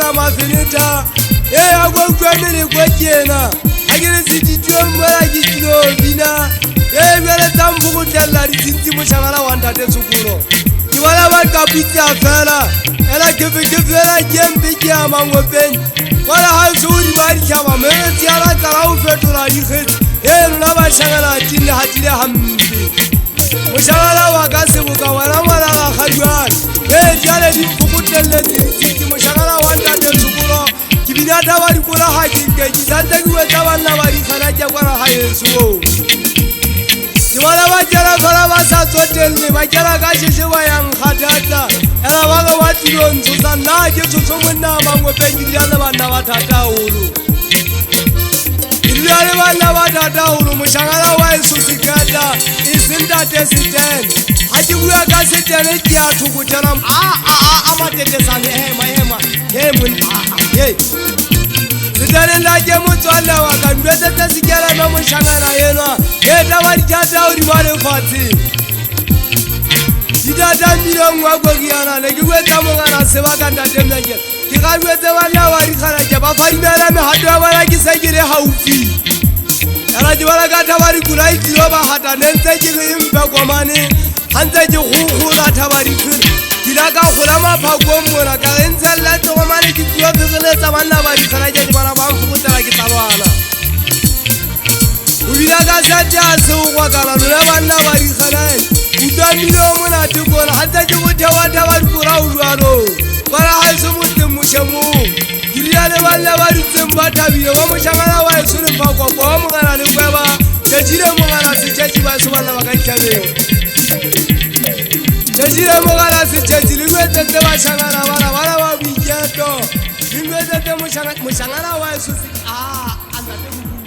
ya mafinita agwa kwamene kwakena agire sitityo mbara gitlo bina bere tambuku tellari siti mushangala wandate sukulo kiwala bakapita fela ela kefela jembe kama ngopen wala hasuri bari kama meti ala tarau fetura yikhet na bashangala tinne hatile hambi mushangala wakasibuka wala wala khajwa jale dimbuku tellari siti mushangala wandate sukulo kibinata bari kula hakike jisante kuwe tawanna bari khanaja kwara hayesuo Wala bajara fara basa totelle bajara gashishe bayang khadata ela baga watiro nzuza naje tsotsomuna bangwe pengilana bana batata ulu ilale bana batata ulu mushangala wa isusikata isinda tesiten haji kuya gasitene kyathu kutana amatete sane hema ye Sidane ndaje mutswala wakandweze tsikela no mushangana yena eta bari jata uri mare fati Jidata milongwa gogiyana lekiweta mongana sebakanda temnje kikaweze bana bari kharaja bafari mera me hadwa bana kisegire haufi Araje bana gata bari kulaiti roba hata nense kiyimba komane hanze jikhula tabari Kilaka khulama phako mona ka entsella to mane ki tlo begeletsa bana ba di kharaje di bana ba mfutela ki tabana Ubila ka satya se ukwa kana lona bana ba di kharaje utamilo mona tikona hatta ke bothewa ba dikura ulwalo bara ha se mutte mushemu Kiliane bana ba di tsemba tabile ba moshangana wa esure phako bo mongana le kweba ke jire mongana se tjhetsi ba se bana ba ka tjhabeng Jajira mogala se tjhetsi lwetse tse ba shangana bana ba bijeto lwetse tse moshangana wa esusi anda